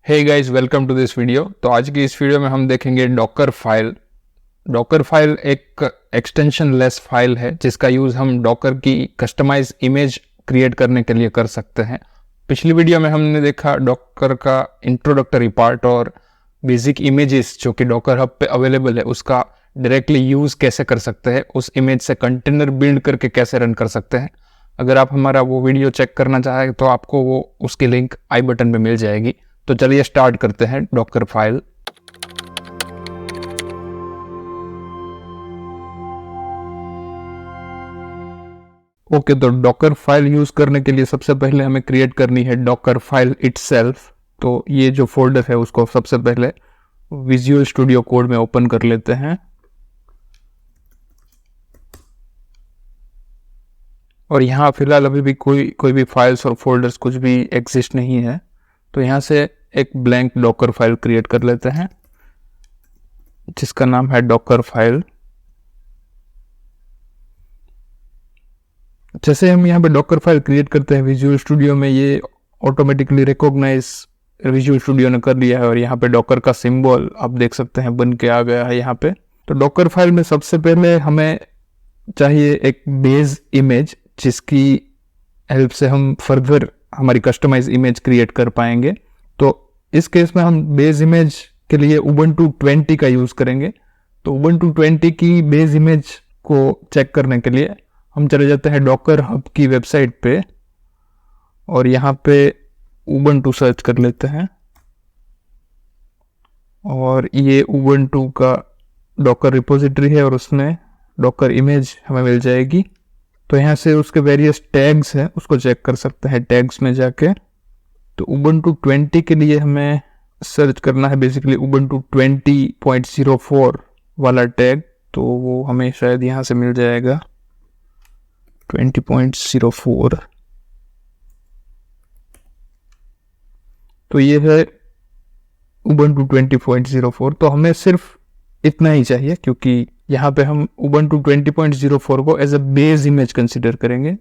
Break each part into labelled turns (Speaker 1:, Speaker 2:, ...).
Speaker 1: Hey guys, welcome to this video. तो आज की इस वीडियो में हम देखेंगे डॉकर फाइल। डॉकर फाइल एक एक्सटेंशन लेस फाइल है जिसका यूज़ हम डॉकर की कस्टमाइज इमेज क्रिएट करने के लिए कर सकते हैं। पिछली वीडियो में हमने देखा डॉकर का इंट्रोडक्टरी पार्ट और बेसिक इमेजेस जो कि डॉकर हब पे अवेलेबल है उसका डायरेक्टली यूज़ कैसे कर सकते हैं, उस इमेज से कंटेनर बिल्ड करके कैसे रन कर सकते हैं। अगर आप हमारा वो वीडियो चेक करना चाहें तो आपको वो उसकी लिंक आई बटन पे मिल जाएगी। तो चलिए स्टार्ट करते हैं डॉकर फाइल। ओके, तो डॉकर फाइल यूज करने के लिए सबसे पहले हमें क्रिएट करनी है डॉकर फाइल इटसेल्फ। तो ये जो फोल्डर है उसको सबसे पहले विजुअल स्टूडियो कोड में ओपन कर लेते हैं और यहाँ फिलहाल अभी भी कोई भी फाइल्स और फोल्डर्स कुछ भी एग्जिस्ट नहीं है। तो यहाँ से एक ब्लैंक डॉकर फाइल क्रिएट कर लेते हैं जिसका नाम है डॉकर फाइल। जैसे हम यहाँ पे डॉकर फाइल क्रिएट करते हैं विजुअल स्टूडियो में, ये ऑटोमेटिकली रिकॉग्नाइज विजुअल स्टूडियो ने कर लिया है और यहाँ पे डॉकर का सिंबल आप देख सकते हैं बन के आ गया है यहाँ पे। तो डॉकर फाइल में सबसे पहले हमें चाहिए एक बेस इमेज जिसकी हेल्प से हम फर्दर हमारी कस्टमाइज इमेज क्रिएट कर पाएंगे। तो इस केस में हम बेस इमेज के लिए उबंटू 20 का यूज करेंगे। तो उबंटू 20 की बेस इमेज को चेक करने के लिए हम चले जाते हैं डॉकर हब की वेबसाइट पे और यहाँ पे उबंटू सर्च कर लेते हैं और ये उबंटू का डॉकर रिपोजिटरी है और उसमें डॉकर इमेज हमें मिल जाएगी। तो यहाँ से उसके वेरियस टैग्स हैं उसको चेक कर सकते हैं टैग्स में जाके। तो उबंटू 20 के लिए हमें सर्च करना है बेसिकली उबंटू 20.04 वाला टैग। तो वो हमें शायद यहाँ से मिल जाएगा 20.04। तो ये है उबंटू 20.04। तो हमें सिर्फ इतना ही चाहिए क्योंकि यहाँ पे हम उबंटू 20.04 को as a base image consider करेंगे।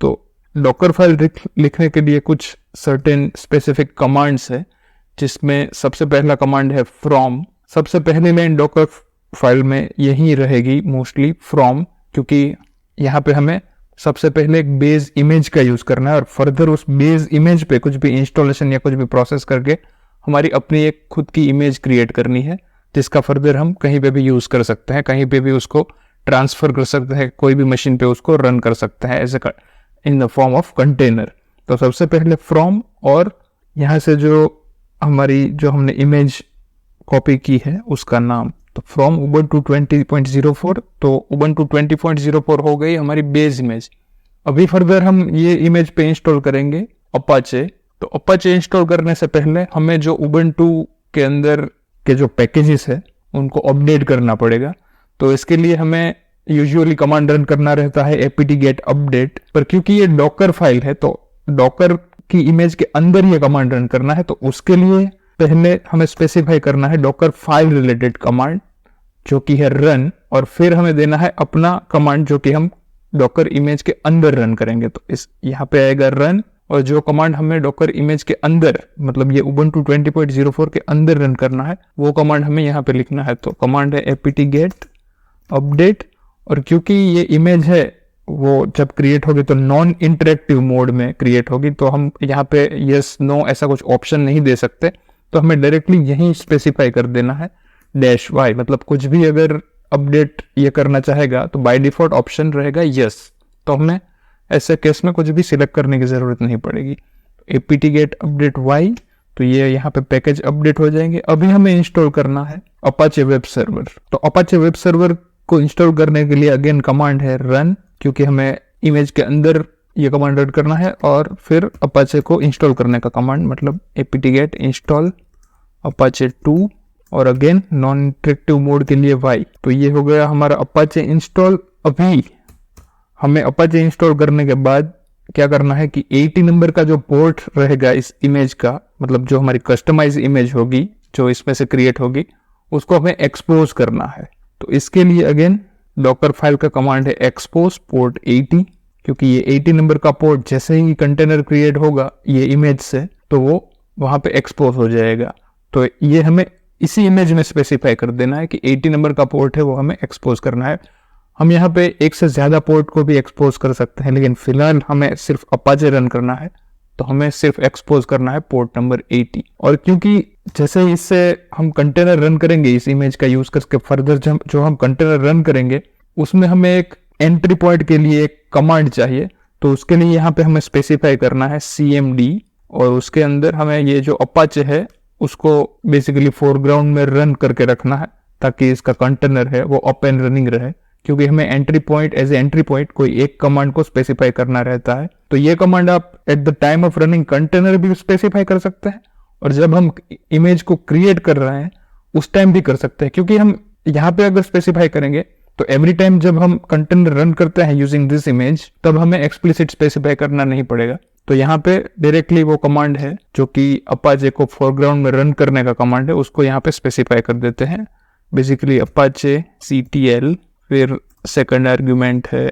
Speaker 1: तो डॉकर फाइल लिखने के लिए कुछ सर्टेन स्पेसिफिक कमांड्स है जिसमें सबसे पहला कमांड है फ्रॉम। सबसे पहले लाइन डॉकर फाइल में यही रहेगी मोस्टली फ्रॉम, क्योंकि यहाँ पे हमें सबसे पहले एक बेस इमेज का यूज करना है और फर्दर उस बेस इमेज पे कुछ भी इंस्टॉलेशन या कुछ भी प्रोसेस करके हमारी अपनी एक खुद की इमेज क्रिएट करनी है जिसका फर्दर हम कहीं पे भी यूज कर सकते हैं, कहीं पे भी उसको ट्रांसफर कर सकते हैं, कोई भी मशीन पे उसको रन कर सकते हैं as in the form of container. तो सबसे पहले फ्रॉम और यहाँ से जो हमने इमेज कॉपी की है उसका नाम, तो फ्रॉम उबंटू 20.04। तो उबंटू 20.04 हो गई हमारी बेस इमेज। अभी फर्दर हम ये इमेज पे इंस्टॉल करेंगे अपाचे। तो अपाचे इंस्टॉल करने से पहले हमें जो उबंटू के अंदर के जो पैकेजेस है उनको अपडेट करना पड़ेगा। तो इसके लिए हमें यूजुअली कमांड रन करना रहता है apt get update, पर क्योंकि ये डॉकर फाइल है तो डॉकर की इमेज के अंदर ये कमांड रन करना है। तो उसके लिए पहले हमें स्पेसिफाई करना है डॉकर फाइल रिलेटेड कमांड जो कि है रन, और फिर हमें देना है अपना कमांड जो कि हम डॉकर इमेज के अंदर रन करेंगे। तो इस यहाँ पे आएगा रन, और जो कमांड हमें डॉकर इमेज के अंदर मतलब ये उबंटू 20.04 के अंदर रन करना है वो कमांड हमें यहाँ पे लिखना है। तो कमांड है apt get update, और क्योंकि ये इमेज है वो जब क्रिएट होगी तो नॉन इंटरेक्टिव मोड में क्रिएट होगी, तो हम यहाँ पे यस नो ऐसा कुछ ऑप्शन नहीं दे सकते। तो हमें डायरेक्टली यही स्पेसिफाई कर देना है -y, मतलब कुछ भी अगर अपडेट ये करना चाहेगा तो बाय डिफॉल्ट ऑप्शन रहेगा यस। तो हमें ऐसे केस में कुछ भी सिलेक्ट करने की जरूरत नहीं पड़ेगी। apt get update y, तो ये यहाँ पे पैकेज अपडेट हो जाएंगे। अभी हमें इंस्टॉल करना है अपाचे वेब सर्वर। तो अपाचे वेब सर्वर को इंस्टॉल करने के लिए अगेन कमांड है रन, क्योंकि हमें इमेज के अंदर ये कमांड रन करना है, और फिर अपाचे को इंस्टॉल करने का कमांड मतलब apt get install apache 2 और अगेन नॉन इंटरेक्टिव मोड के लिए y। तो ये हो गया हमारा अपाचे इंस्टॉल। अभी हमें अपाचे इंस्टॉल करने के बाद क्या करना है कि 80 नंबर का जो पोर्ट रहेगा इस इमेज का, मतलब जो हमारी कस्टमाइज इमेज होगी जो इसमें से क्रिएट होगी, उसको हमें एक्सपोज करना है। तो इसके लिए अगेन डॉकर फाइल का कमांड है एक्सपोज पोर्ट 80, क्योंकि ये 80 नंबर का पोर्ट जैसे ही कंटेनर क्रिएट होगा ये इमेज से तो वो वहाँ पे एक्सपोज हो जाएगा। तो ये हमें इसी इमेज में स्पेसिफाई कर देना है कि 80 नंबर का पोर्ट है वो हमें एक्सपोज करना है। हम यहाँ पे एक से ज़्यादा पोर्ट को भी एक्सपोज कर सकते हैं, लेकिन फिलहाल हमें सिर्फ अपाचे रन करना है, तो हमें सिर्फ एक्सपोज करना है पोर्ट नंबर 80। और क्योंकि जैसे ही इससे हम कंटेनर रन करेंगे इस इमेज का यूज करके, फर्दर जो हम कंटेनर रन करेंगे उसमें हमें एक एंट्री पॉइंट के लिए एक कमांड चाहिए। तो उसके लिए यहाँ पे हमें स्पेसिफाई करना है cmd, और उसके अंदर हमें ये जो अपाचे है उसको बेसिकली फोरग्राउंड में रन करके रखना है, ताकि इसका कंटेनर है वो अप एंड रनिंग रहे। क्योंकि हमें entry point as a entry point कोई एक कमांड को स्पेसिफाई करना रहता है। तो ये कमांड आप at the time of running container भी स्पेसिफाई कर सकते हैं, और जब हम इमेज को क्रिएट कर रहे हैं उस टाइम भी कर सकते हैं। क्योंकि हम यहाँ पे अगर स्पेसिफाई करेंगे तो एवरी टाइम जब हम कंटेनर रन करते हैं यूजिंग दिस इमेज, तब हमें एक्सप्लिसिट स्पेसिफाई करना नहीं पड़ेगा। तो यहाँ पे डायरेक्टली वो कमांड है जो कि अपाचे को फोरग्राउंड में रन करने का कमांड है, उसको यहाँ पे स्पेसिफाई कर देते हैं। बेसिकली अपाचे ctl, फिर सेकंड आर्ग्यूमेंट है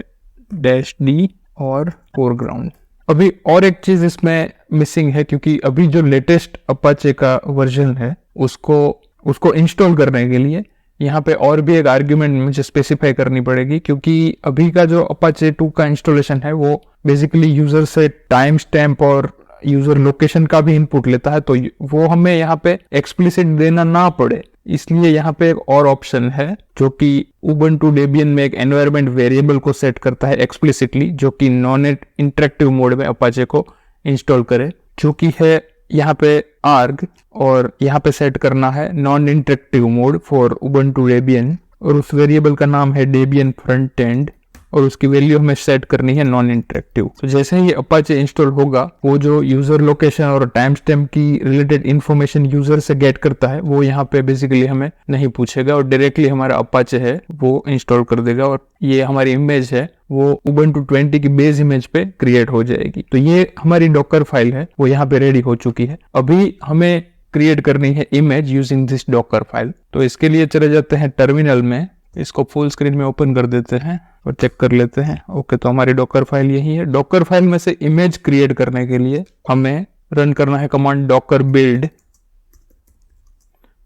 Speaker 1: -d और फोरग्राउंड। अभी और एक चीज इसमें मिसिंग है, क्योंकि अभी जो लेटेस्ट अपाचे का वर्जन है उसको इंस्टॉल करने के लिए यहाँ पे और भी एक आर्ग्यूमेंट मुझे स्पेसिफाई करनी पड़ेगी। क्योंकि अभी का जो अपाचे 2 का इंस्टॉलेशन है वो बेसिकली यूजर से टाइम स्टैम्प और यूजर लोकेशन का भी इनपुट लेता है, तो वो हमें यहाँ पे एक्सप्लिसिट देना ना पड़े, इसलिए यहाँ पे एक और ऑप्शन है जो कि Ubuntu Debian में एक एनवायरनमेंट वेरिएबल को सेट करता है एक्सप्लिसिटली, जो कि नॉन इंटरेक्टिव मोड में अपाचे को इंस्टॉल करे, जो कि है यहाँ पे arg, और यहाँ पे सेट करना है non interactive mode for Ubuntu Debian, और उस वेरिएबल का नाम है Debian फ्रंट एंड, और उसकी वैल्यू हमें सेट करनी है नॉन इंटरेक्टिव। तो जैसे ही अपाचे इंस्टॉल होगा, वो जो यूजर लोकेशन और टाइम स्टैम्प की रिलेटेड इन्फॉर्मेशन यूजर से गेट करता है वो यहाँ पे बेसिकली हमें नहीं पूछेगा, और डायरेक्टली हमारा अपाचे है वो इंस्टॉल कर देगा, और ये हमारी इमेज है वो Ubuntu 20 की बेस इमेज पे क्रिएट हो जाएगी। तो ये हमारी डॉकर फाइल है वो यहाँ पे रेडी हो चुकी है। अभी हमें क्रिएट करनी है image using this Docker file. तो इसके लिए चले जाते हैं टर्मिनल में, इसको फुल स्क्रीन में ओपन कर देते हैं और चेक कर लेते हैं। ओके, तो हमारी डॉकर फाइल यही है। डॉकर फाइल में से इमेज क्रिएट करने के लिए हमें रन करना है कमांड docker build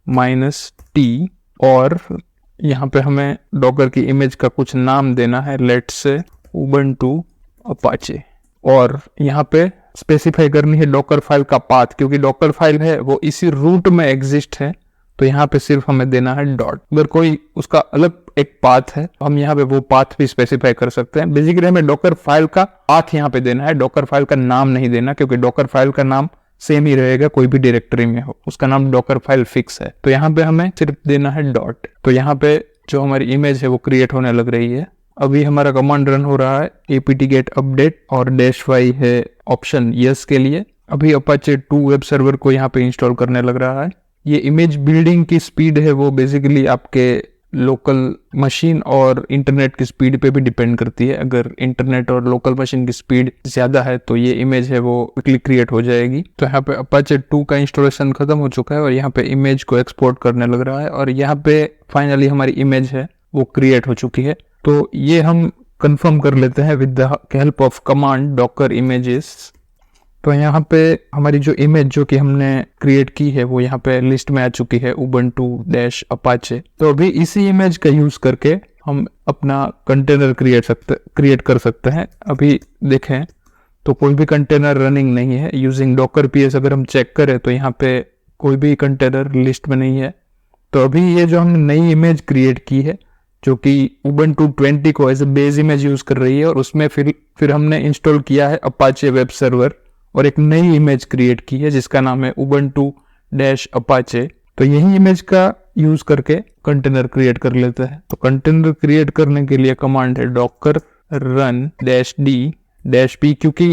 Speaker 1: -t, और यहाँ पे हमें डॉकर की इमेज का कुछ नाम देना है, लेट्स से Ubuntu Apache, और यहाँ पे स्पेसिफाई करनी है डॉकर फाइल का पाथ, क्योंकि डॉकर फाइल है वो इसी रूट में एग्जिस्ट है, तो यहाँ पे सिर्फ हमें देना है डॉट। अगर कोई उसका अलग एक पाथ है तो हम यहाँ पे वो पाथ भी स्पेसिफाई कर सकते हैं। बेसिकली हमें डॉकर फाइल का पाथ यहाँ पे देना है, डॉकर फाइल का नाम नहीं देना, क्योंकि डॉकर फाइल का नाम सेम ही रहेगा कोई भी डायरेक्टरी में हो, उसका नाम डॉकर फाइल फिक्स है। तो यहाँ पे हमें सिर्फ देना है डॉट। तो यहाँ पे जो हमारी इमेज है वो क्रिएट होने लग रही है। अभी हमारा कमांड रन हो रहा है apt-get update, और -y है ऑप्शन यस के लिए। अभी अपाचे 2 वेब सर्वर को यहाँ पे इंस्टॉल करने लग रहा है। ये इमेज बिल्डिंग की स्पीड है वो बेसिकली आपके लोकल मशीन और इंटरनेट की स्पीड पे भी डिपेंड करती है। अगर इंटरनेट और लोकल मशीन की स्पीड ज्यादा है तो ये इमेज है वो क्विकली क्रिएट हो जाएगी। तो यहाँ पे अपाचे 2 का इंस्टॉलेशन खत्म हो चुका है, और यहाँ पे इमेज को एक्सपोर्ट करने लग रहा है, और यहाँ पे फाइनली हमारी इमेज है वो क्रिएट हो चुकी है। तो ये हम कंफर्म कर लेते हैं with the help of command docker images। तो यहाँ पे हमारी जो इमेज जो कि हमने क्रिएट की है वो यहाँ पे लिस्ट में आ चुकी है Ubuntu-Apache। तो अभी इसी इमेज का यूज करके हम अपना कंटेनर क्रिएट कर सकते हैं। अभी देखें तो कोई भी कंटेनर रनिंग नहीं है। यूजिंग docker ps अगर हम चेक करें तो यहाँ पे कोई भी कंटेनर लिस्ट में नहीं है। तो अभी ये जो हमने नई इमेज क्रिएट की है जो कि Ubuntu 20 को as a base image use कर रही है, और उसमें फिर हमने इंस्टॉल किया है अपाचे वेब सर्वर और एक नई इमेज क्रिएट की है जिसका नाम है Ubuntu-Apache। तो यही इमेज का यूज करके कंटेनर क्रिएट कर लेते हैं। तो कंटेनर क्रिएट करने के लिए कमांड है docker run -d-p, क्योंकि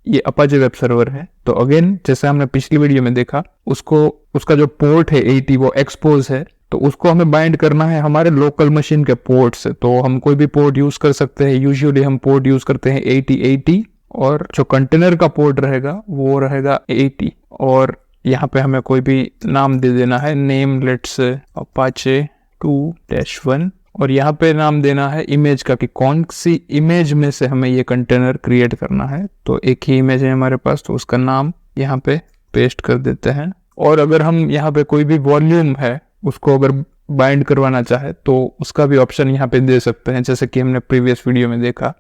Speaker 1: ये अपाचे वेब सर्वर है। तो अगेन जैसे हमने पिछली वीडियो में देखा, उसका जो पोर्ट है 80 वो एक्सपोज है, तो उसको हमें बाइंड करना है हमारे लोकल मशीन के पोर्ट से। तो हम कोई भी पोर्ट यूज कर सकते हैं। यूजुअली हम पोर्ट यूज करते हैं 8080, और जो कंटेनर का पोर्ट रहेगा वो रहेगा 80, और यहाँ पे हमें कोई भी नाम दे देना है, नेम लेट्स Apache 2-1, और यहाँ पे नाम देना है इमेज का कि कौन सी इमेज में से हमें ये कंटेनर क्रिएट करना है। तो एक ही इमेज है हमारे पास, तो उसका नाम यहाँ पे पेस्ट कर देते हैं। और अगर हम यहाँ पे कोई भी वॉल्यूम है उसको अगर बाइंड करवाना चाहे तो उसका भी ऑप्शन यहाँ पे दे सकते हैं, जैसे कि हमने प्रीवियस वीडियो में देखा।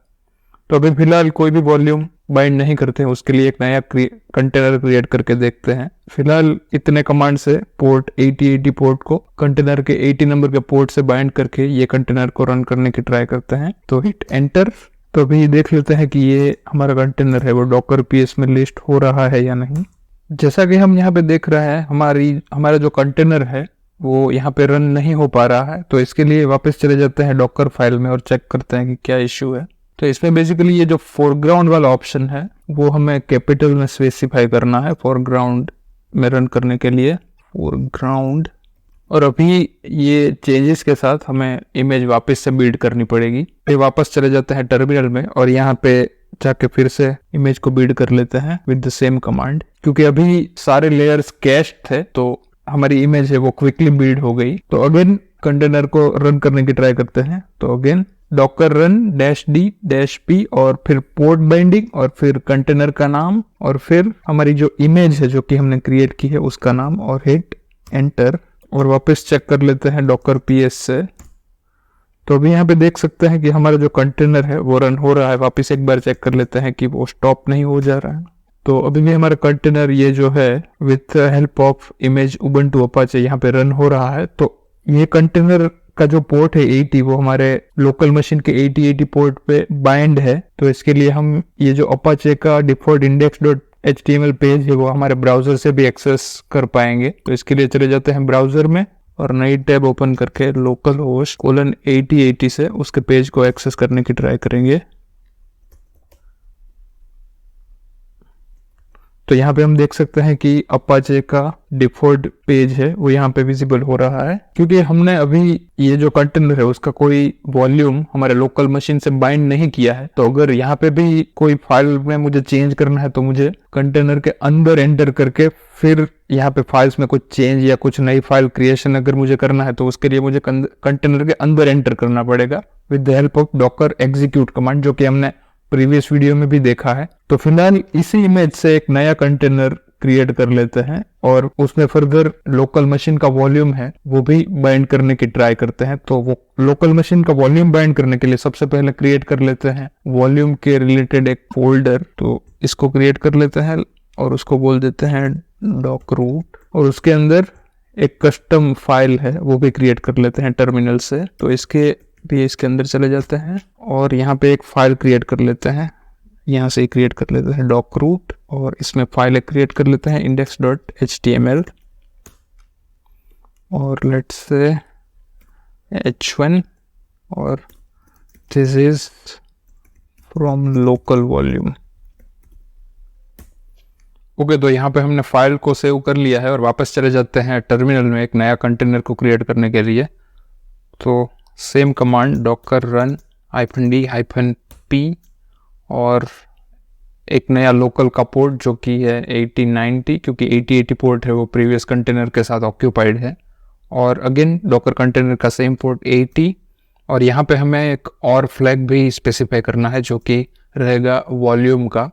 Speaker 1: तो अभी फिलहाल कोई भी वॉल्यूम बाइंड नहीं करते हैं, उसके लिए एक नया कंटेनर क्रिएट करके देखते हैं। फिलहाल इतने कमांड से पोर्ट 8080 पोर्ट को कंटेनर के 80 नंबर के पोर्ट से बाइंड करके ये कंटेनर को रन करने की ट्राई करते हैं। तो हिट एंटर। तो अभी देख लेते हैं कि ये हमारा कंटेनर है वो डॉकर पीएस में लिस्ट हो रहा है या नहीं। जैसा कि हम यहाँ पे देख रहे हैं हमारा जो कंटेनर है वो यहाँ पे रन नहीं हो पा रहा है। तो इसके लिए वापस चले जाते हैं डॉकर फाइल में और चेक करते हैं कि क्या इश्यू है। तो इसमें बेसिकली ये जो फोरग्राउंड वाला ऑप्शन है वो हमें कैपिटल में स्पेसिफाई करना है फोरग्राउंड में रन करने के लिए, फोरग्राउंड। और अभी ये चेंजेस के साथ हमें इमेज वापस से बिल्ड करनी पड़ेगी। फिर वापस चले जाते हैं टर्मिनल में और यहाँ पे जाके फिर से इमेज को बिल्ड कर लेते हैं विद द सेम कमांड। क्योंकि अभी सारे लेयर्स कैश थे तो हमारी इमेज है वो क्विकली बिल्ड हो गई। तो अगेन कंटेनर को रन करने की ट्राई करते हैं। तो अगेन डॉकर रन -d-p और फिर पोर्ट बाइंडिंग और फिर कंटेनर का नाम और फिर हमारी जो इमेज है जो कि हमने क्रिएट की है उसका नाम और हिट एंटर। और वापस चेक कर लेते हैं डॉकर पीएस से। तो अभी यहाँ पे देख सकते हैं कि हमारा जो कंटेनर है वो रन हो रहा है। वापस एक बार चेक कर लेते हैं कि वो स्टॉप नहीं हो जा रहा है। तो अभी भी हमारा कंटेनर ये जो है with help of image Ubuntu Apache यहाँ पे रन हो रहा है। तो ये कंटेनर का जो पोर्ट है 80 वो हमारे लोकल मशीन के 8080 पोर्ट पे बाइंड है। तो इसके लिए हम ये जो अपाचे का डिफॉल्ट index.html पेज है वो हमारे ब्राउजर से भी एक्सेस कर पाएंगे। तो इसके लिए चले जाते हैं ब्राउजर में और नई टैब ओपन करके localhost:8080 से उसके पेज को एक्सेस करने की ट्राई करेंगे। तो यहाँ पे हम देख सकते हैं कि अपाचे का डिफॉल्ट पेज है वो यहाँ पे विजिबल हो रहा है। क्योंकि हमने अभी ये जो कंटेनर है उसका कोई वॉल्यूम हमारे लोकल मशीन से बाइंड नहीं किया है। तो अगर यहाँ पे भी कोई फाइल में मुझे चेंज करना है तो मुझे कंटेनर के अंदर एंटर करके फिर यहाँ पे फाइल्स में कुछ चेंज या कुछ नई फाइल क्रिएशन अगर मुझे करना है तो उसके लिए मुझे कंटेनर के अंदर एंटर करना पड़ेगा with the help of Docker execute command, जो कि हमने प्रीवियस वीडियो में भी देखा है। तो फिलहाल इसी इमेज से एक नया कंटेनर क्रिएट कर लेते हैं और उसमें फर्दर लोकल मशीन का वॉल्यूम है वो भी बाइंड करने की ट्राई करते हैं। तो वो लोकल मशीन का वॉल्यूम बाइंड करने के लिए सबसे पहले क्रिएट कर लेते हैं वॉल्यूम के रिलेटेड एक फोल्डर। तो इसको क्रिएट कर लेते हैं और उसको बोल देते हैं डॉक रूट और उसके अंदर एक कस्टम फाइल है वो भी क्रिएट कर लेते हैं टर्मिनल से। तो इसके अंदर चले जाते हैं और यहाँ पे एक फाइल क्रिएट कर लेते हैं, यहाँ से क्रिएट कर लेते हैं डॉक रूट और इसमें फाइल क्रिएट कर लेते हैं index.html और लेट्स से h1 और this is from local volume. Okay, तो यहाँ पे हमने फाइल को सेव कर लिया है और वापस चले जाते हैं टर्मिनल में एक नया कंटेनर को क्रिएट करने के लिए। तो same command Docker run -d-p और एक नया लोकल का पोर्ट जो कि है 8090, क्योंकि 8080 पोर्ट है वो प्रीवियस कंटेनर के साथ ऑक्यूपाइड है। और अगेन डॉकर कंटेनर का सेम पोर्ट 80 और यहाँ पे हमें एक और फ्लैग भी स्पेसिफाई करना है जो कि रहेगा वॉल्यूम का,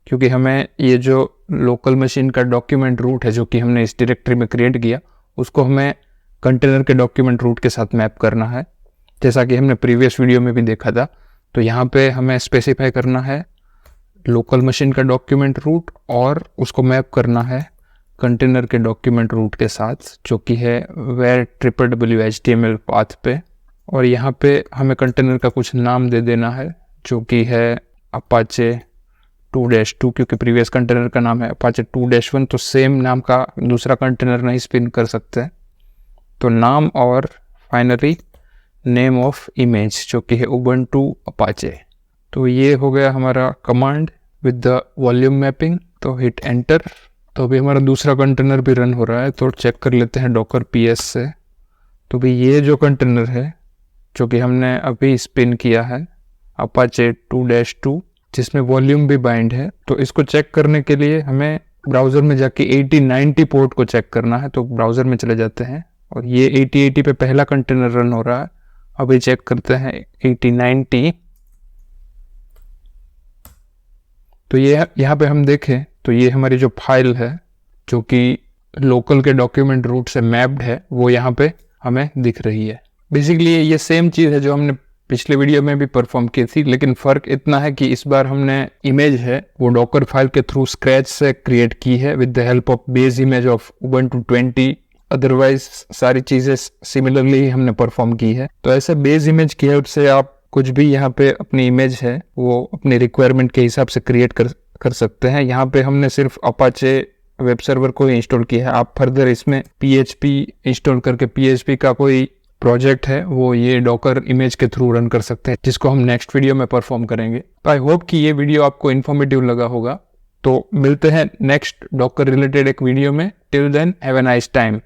Speaker 1: क्योंकि हमें ये जो लोकल मशीन का डॉक्यूमेंट रूट है जो कि हमने इस डायरेक्टरी में क्रिएट किया उसको हमें कंटेनर के डॉक्यूमेंट रूट के साथ मैप करना है, जैसा कि हमने प्रीवियस वीडियो में भी देखा था। तो यहाँ पे हमें स्पेसिफाई करना है लोकल मशीन का डॉक्यूमेंट रूट और उसको मैप करना है कंटेनर के डॉक्यूमेंट रूट के साथ जो कि है where/HTML पाथ पे। और यहाँ पे हमें कंटेनर का कुछ नाम दे देना है जो कि है अपाचे 2-2, क्योंकि प्रीवियस कंटेनर का नाम है अपाचे 2-1, तो सेम नाम का दूसरा कंटेनर नहीं स्पिन कर सकते। तो नाम और फाइनली नेम ऑफ इमेज जो कि है उबंटू अपाचे। तो ये हो गया हमारा command with the volume mapping. तो हिट एंटर। तो अभी हमारा दूसरा कंटेनर भी रन हो रहा है, तो चेक कर लेते हैं डॉकर पीएस से। तो भी ये जो कंटेनर है जो कि हमने अभी स्पिन किया है अपाचे 2-2 जिसमें वॉल्यूम भी बाइंड है, तो इसको चेक करने के लिए हमें ब्राउजर में जाके 8090 पोर्ट को चेक करना है। तो ब्राउजर में चले जाते हैं और ये 8080 पे पहला कंटेनर रन हो रहा है। अभी चेक करते हैं 8090। तो ये यहाँ पे हम देखें तो ये हमारी जो फाइल है जो कि लोकल के डॉक्यूमेंट रूट से मैप्ड है वो यहाँ पे हमें दिख रही है। बेसिकली ये सेम चीज़ है जो हमने पिछले वीडियो में भी परफॉर्म की थी, लेकिन फ़र्क इतना है कि इस बार हमने इमेज है वो डॉकर फाइल के थ्रू स्क्रैच से क्रिएट की है with the help of base image of Ubuntu 20। Otherwise सारी चीज़ें सिमिलरली ही हमने परफॉर्म की है। तो ऐसे बेस इमेज की हेल्प से आप कुछ भी यहाँ पे अपनी इमेज है वो अपनी रिक्वायरमेंट के हिसाब से क्रिएट कर सकते हैं। यहाँ पे हमने सिर्फ अपाचे वेब सर्वर को इंस्टॉल किया है। आप फर्दर इसमें PHP इंस्टॉल करके PHP का कोई प्रोजेक्ट है वो ये डॉकर इमेज के थ्रू रन कर सकते हैं, जिसको हम नेक्स्ट वीडियो में परफॉर्म करेंगे। तो आई होप कि ये वीडियो आपको इन्फॉर्मेटिव लगा होगा। तो मिलते हैं नेक्स्ट डॉकर रिलेटेड एक वीडियो में। Till then have a nice time.